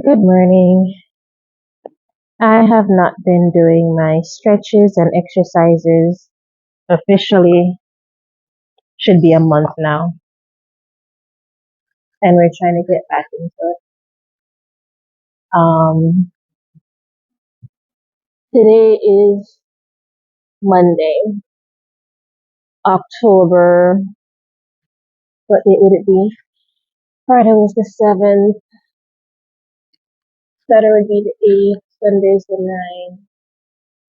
Good morning. I have not been doing my stretches and exercises officially, should be a month now, and we're trying to get back into it. Um, Today is Monday, October, what date would it be? Friday was the 7th, Saturday would be the 8th, Sunday's the 9th,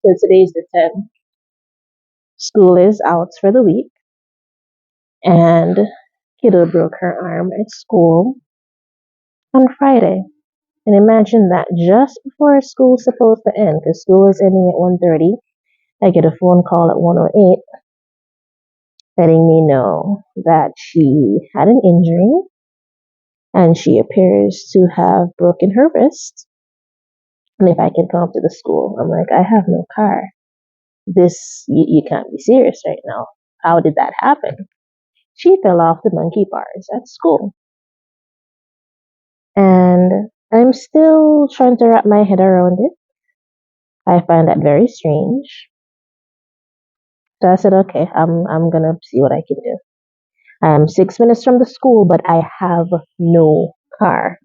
so today's the 10th. School is out for the week, and kiddo broke her arm at school on Friday. And imagine that just before school's supposed to end, because school is ending at 1:30, I get a phone call at 1:08 letting me know that she had an injury and she appears to have broken her wrist. And if I can come up to the school, I'm like, I have no car. You can't be serious right now. How did that happen? She fell off the monkey bars at school. And I'm still trying to wrap my head around it. I find that very strange. So I said, okay, I'm gonna see what I can do. I am 6 minutes from the school, but I have no car.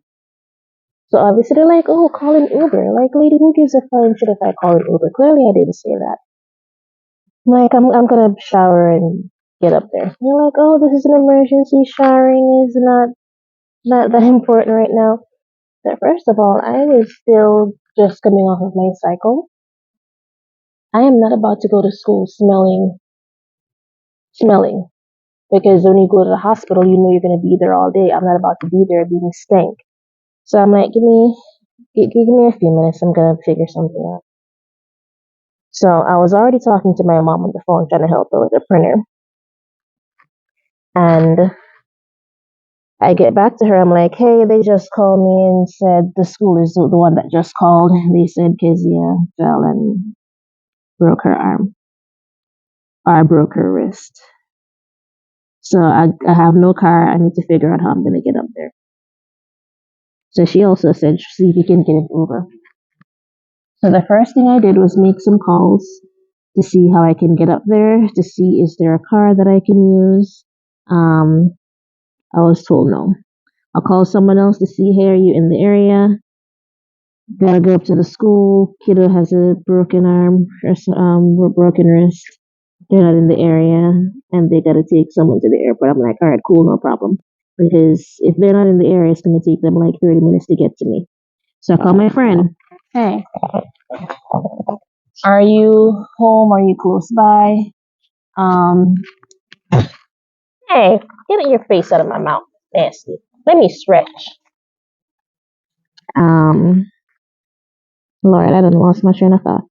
So obviously they're like, oh, call an Uber. Like, lady, who gives a flying shit if I call an Uber? Clearly I didn't say that. I'm like, I'm gonna shower and get up there. And they're like, oh, this is an emergency. Showering is not that important right now. So first of all, I was still just coming off of my cycle. I am not about to go to school smelling. Because when you go to the hospital, you know you're going to be there all day. I'm not about to be there being stank. So I'm like, give me a few minutes. I'm going to figure something out. So I was already talking to my mom on the phone, trying to help her with the printer. And I get back to her. I'm like, hey, they just called me and said the school is the one that just called. They said Kezia fell and broke her arm. Or I broke her wrist. So I have no car. I need to figure out how I'm going to get up there. So she also said, see if you can get an Uber. So the first thing I did was make some calls to see how I can get up there, to see is there a car that I can use. Um, I was told no. I'll call someone else to see, hey, are you in the area? Gotta go up to the school. Kiddo has a broken arm, or broken wrist. They're not in the area, and they gotta take someone to the airport. I'm like, all right, cool, no problem. Because if they're not in the area, it's gonna take them like 30 minutes to get to me. So I call my friend. Hey, are you home? Are you close by? Um, hey, get your face out of my mouth, nasty. Let me stretch. Um, Lord, I done lost my train of thought.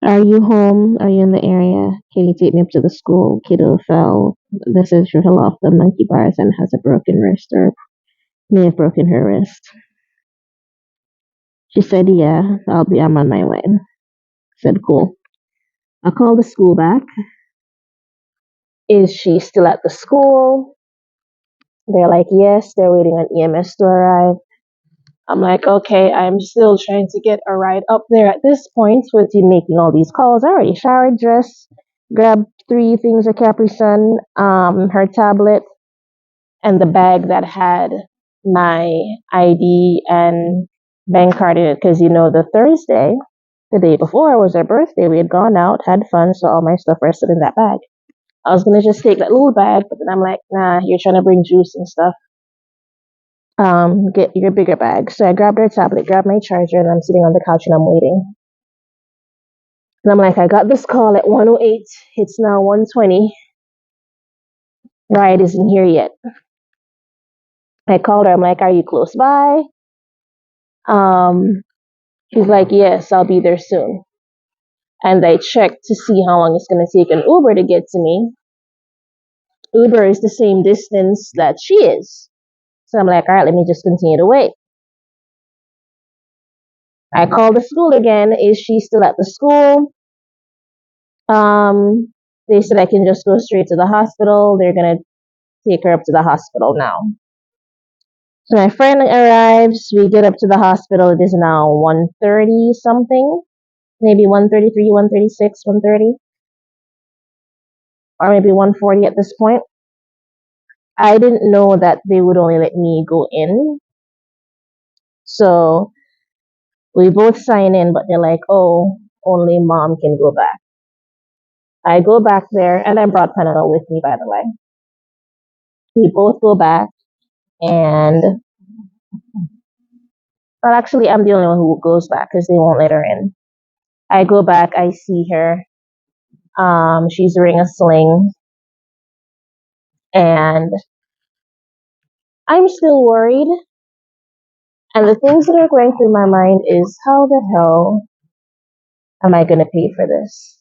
Are you home? Are you in the area? Can you take me up to the school? Kiddo fell. This is she fell off the monkey bars and has a broken wrist, or may have broken her wrist. She said, yeah, I'm on my way. I said, cool. I called the school back. Is she still at the school? They're like, yes, they're waiting on EMS to arrive. I'm like, okay, I'm still trying to get a ride up there at this point with you making all these calls. I already showered, dressed, grabbed 3 things of Capri Sun, her tablet, and the bag that had my ID and bank card in it. Because, the Thursday, the day before, was her birthday. We had gone out, had fun, so all my stuff rested in that bag. I was going to just take that little bag, but then I'm like, nah, you're trying to bring juice and stuff. Get your bigger bag. So I grabbed her tablet, grabbed my charger, and I'm sitting on the couch and I'm waiting. And I'm like, I got this call at 1:08. It's now 1:20. Ride isn't here yet. I called her. I'm like, are you close by? She's like, yes, I'll be there soon. And I checked to see how long it's going to take an Uber to get to me. Uber is the same distance that she is. So I'm like, all right, let me just continue to wait. I called the school again. Is she still at the school? They said I can just go straight to the hospital. They're gonna take her up to the hospital now. So my friend arrives. We get up to the hospital. It is now 1:30 something, maybe 1:33, 1:36, 1:30, or maybe 1:40 at this point. I didn't know that they would only let me go in. So we both sign in, but they're like, oh, only mom can go back. I go back there, and I brought Panadol with me, by the way. We both go back, and well, actually, I'm the only one who goes back because they won't let her in. I go back, I see her. She's wearing a sling, and I'm still worried. And the things that are going through my mind is how the hell am I going to pay for this?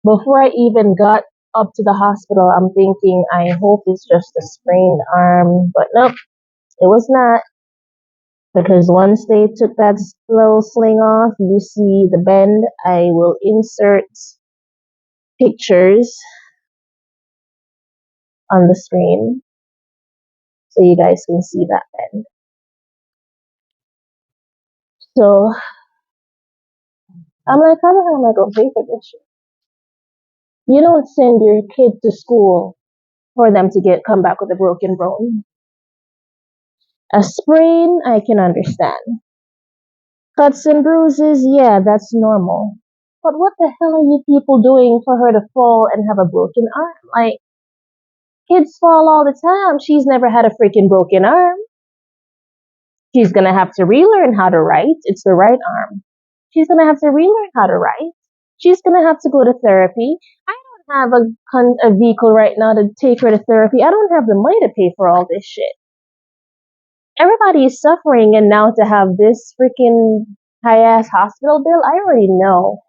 Before I even got up to the hospital, I'm thinking, I hope it's just a sprained arm. But nope, it was not. Because once they took that little sling off, you see the bend. I will insert pictures on the screen so you guys can see that bend. So I'm like, how the hell am I going to pay for this shit? You don't send your kid to school for them to come back with a broken bone. A sprain, I can understand. Cuts and bruises, yeah, that's normal. But what the hell are you people doing for her to fall and have a broken arm? Like, kids fall all the time. She's never had a freaking broken arm. She's gonna have to relearn how to write. It's the right arm. She's gonna have to relearn how to write. She's gonna have to go to therapy. I don't have a vehicle right now to take her to therapy. I don't have the money to pay for all this shit. Everybody is suffering, and now to have this freaking high ass hospital bill, I already know.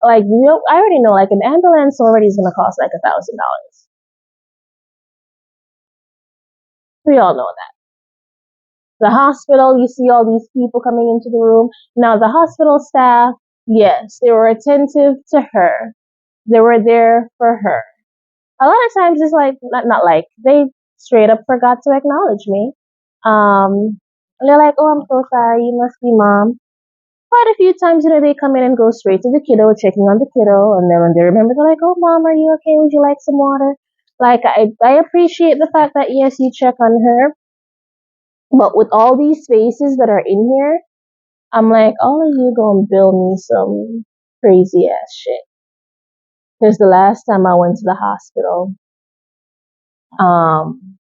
Like, you know, I already know, like, an ambulance already is gonna cost like $1,000. We all know that. The hospital, you see all these people coming into the room. Now, the hospital staff, yes, they were attentive to her. They were there for her. A lot of times it's like, not like, they straight up forgot to acknowledge me. They're like, oh, I'm so sorry, you must be mom. Quite a few times, you know, they come in and go straight to the kiddo, checking on the kiddo, and then when they remember, they're like, oh, mom, are you okay? Would you like some water? Like, I appreciate the fact that, yes, you check on her, but with all these faces that are in here, I'm like, all of you gonna build me some crazy ass shit. Because the last time I went to the hospital, um,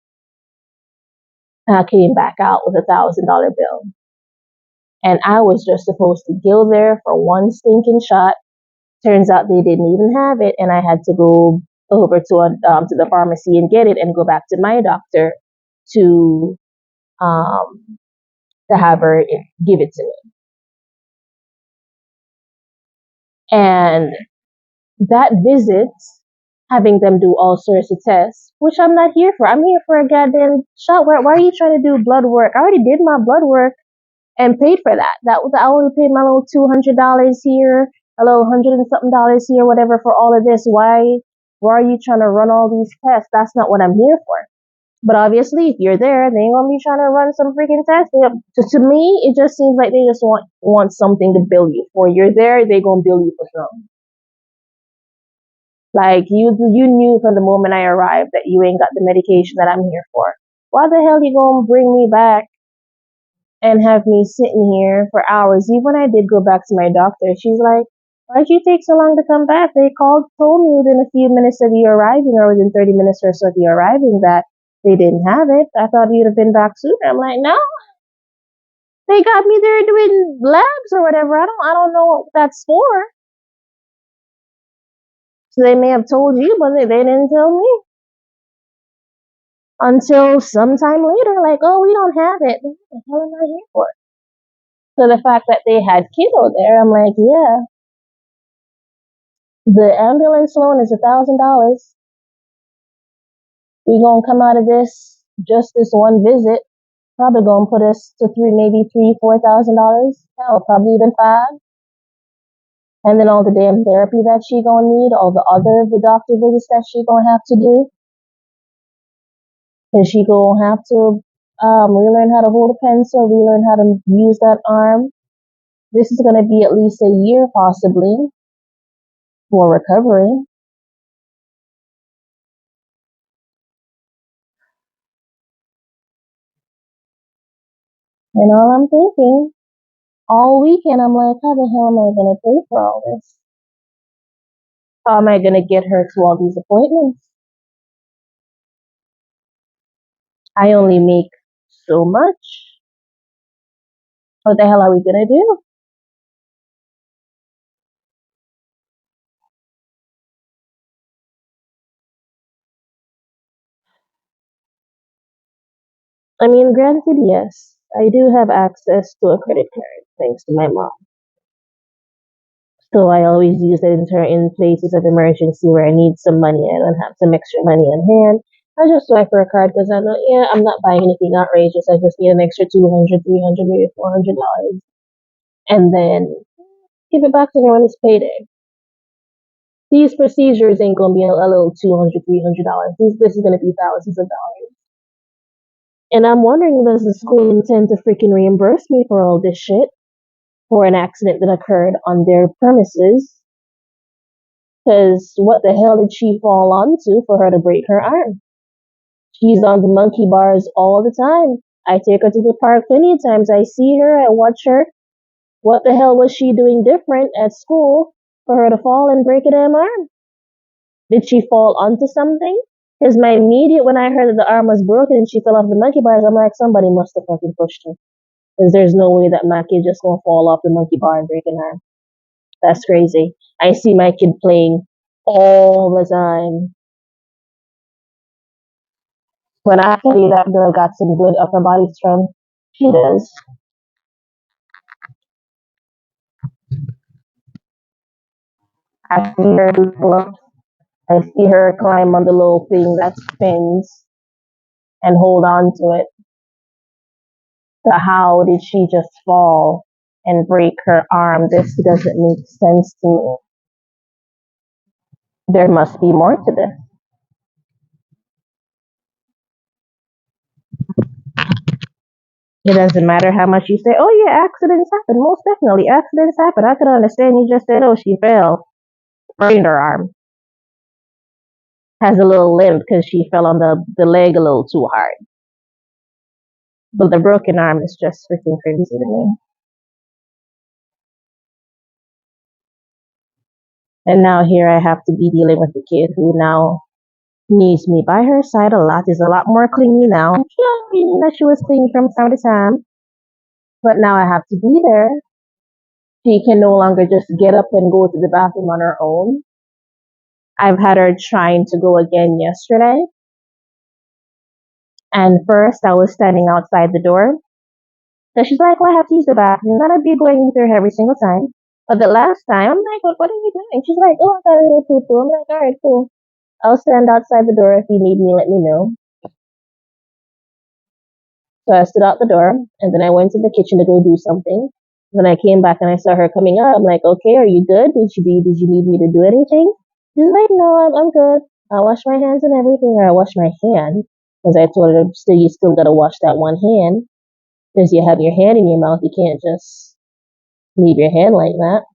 I came back out with $1,000 bill. And I was just supposed to go there for one stinking shot. Turns out they didn't even have it, and I had to go over to the pharmacy and get it, and go back to my doctor to um, to have her give it to me. And that visit, having them do all sorts of tests, which I'm not here for. I'm here for a goddamn shot. Why are you trying to do blood work? I already did my blood work and paid for that. I only paid my little $200 here, a little hundred and something dollars here, whatever, for all of this. Why are you trying to run all these tests? That's not what I'm here for. But obviously, if you're there, they ain't gonna be trying to run some freaking tests. To me, it just seems like they just want something to bill you for. You're there, they gonna bill you for something. Like, you knew from the moment I arrived that you ain't got the medication that I'm here for. Why the hell you gonna bring me back and have me sitting here for hours? Even when I did go back to my doctor, she's like, why'd you take so long to come back? They told me within a few minutes of you arriving, or within 30 minutes or so of you arriving, that they didn't have it. I thought you'd have been back sooner. I'm like, no, they got me there doing labs or whatever. I don't know what that's for. So they may have told you, but they didn't tell me until sometime later. Like, oh, we don't have it. What the hell am I here for? So the fact that they had kiddo there, I'm like, yeah, the ambulance loan is $1,000. We gonna come out of this, just this one visit, probably gonna put us to maybe $3,000, $4,000. Hell, probably even five. And then all the damn therapy that she gonna need, all the doctor visits that she gonna have to do. Cause she gonna have to relearn how to hold a pencil, relearn how to use that arm. This is gonna be at least a year possibly for recovery. And all I'm thinking, all weekend, I'm like, how the hell am I gonna pay for all this? How am I gonna get her to all these appointments? I only make so much. What the hell are we gonna do? I mean, granted, yes, I do have access to a credit card thanks to my mom. So I always use it in places of emergency where I need some money. I don't have some extra money on hand. I just swipe for a card because I know, yeah, I'm not buying anything outrageous. I just need an extra 200, 300, maybe $400. And then give it back to her when it's payday. These procedures ain't gonna be a little $200, $300. This is gonna be thousands of dollars. And I'm wondering, does the school intend to freaking reimburse me for all this shit for an accident that occurred on their premises? Because what the hell did she fall onto for her to break her arm? She's on the monkey bars all the time. I take her to the park plenty of times. I see her, I watch her. What the hell was she doing different at school for her to fall and break a damn arm? Did she fall onto something? Because my immediate, when I heard that the arm was broken and she fell off the monkey bars, I'm like, somebody must have fucking pushed her. Because there's no way that my kid just gonna fall off the monkey bar and break an arm. That's crazy. I see my kid playing all the time. When I tell you that girl got some good upper body strength, she does. I see her do pull-ups. I see her climb on the little thing that spins and hold on to it. So how did she just fall and break her arm? This doesn't make sense to me. There must be more to this. It doesn't matter how much you say, oh yeah, accidents happen. Most definitely, accidents happen. I could understand you just said, oh, she fell, sprained her arm, has a little limp because she fell on the leg a little too hard. But the broken arm is just freaking crazy to me. And now here I have to be dealing with the kid who now needs me by her side a lot, is a lot more clingy now. Yeah, meaning that she was clingy from time to time. But now I have to be there. She can no longer just get up and go to the bathroom on her own. I've had her trying to go again yesterday. And first I was standing outside the door. So she's like, well, I have to use the bathroom. And I'd be going with her every single time. But the last time, I'm like, what are you doing? She's like, oh, I gotta go poo poo. I'm like, all right, cool. I'll stand outside the door. If you need me, let me know. So I stood out the door and then I went to the kitchen to go do something. Then I came back and I saw her coming up. I'm like, okay, are you good? Did you need me to do anything? She's like, no, I'm good. I wash my hands and everything, or I wash my hand. Because I told her, still, you still gotta wash that one hand. Because you have your hand in your mouth, you can't just leave your hand like that.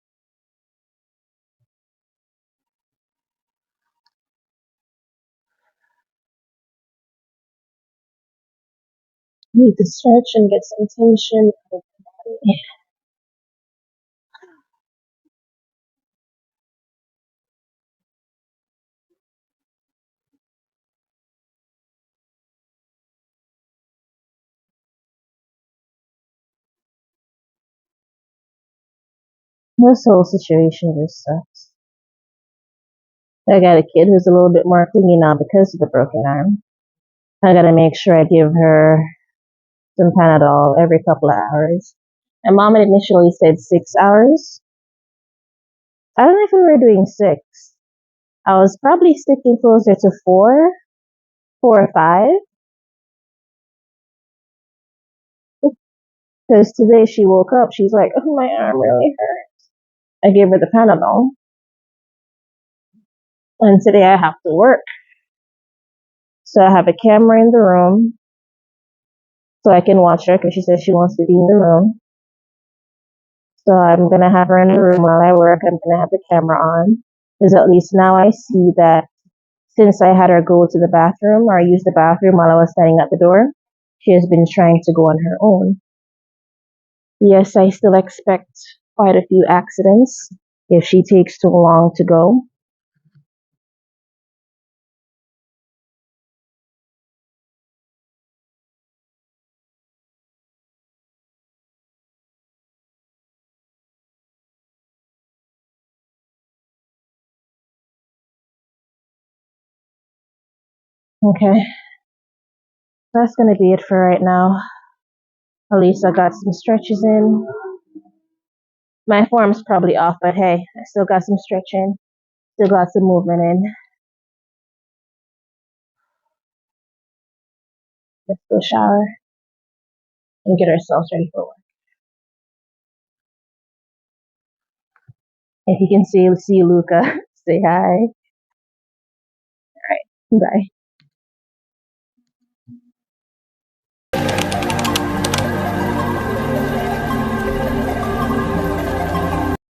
You need to stretch and get some tension out of the body. This whole situation just sucks. I got a kid who's a little bit more clingy now because of the broken arm. I gotta make sure I give her some Panadol every couple of hours. And mom had initially said 6 hours. I don't know if we were doing six. I was probably sticking closer to four or five. Because today she woke up, she's like, oh, my arm really hurt. I gave her the Panadol. And today I have to work. So I have a camera in the room so I can watch her because she says she wants to be in the room. So I'm gonna have her in the room while I work. I'm gonna have the camera on because at least now I see that since I had her go to the bathroom or use the bathroom while I was standing at the door, she has been trying to go on her own. Yes, I still expect quite a few accidents if she takes too long to go. Okay, that's gonna be it for right now. At least I got some stretches in. My form's probably off, but hey, I still got some stretching, still got some movement in. Let's go shower and get ourselves ready for work. If you can see Luca, say hi. Bye.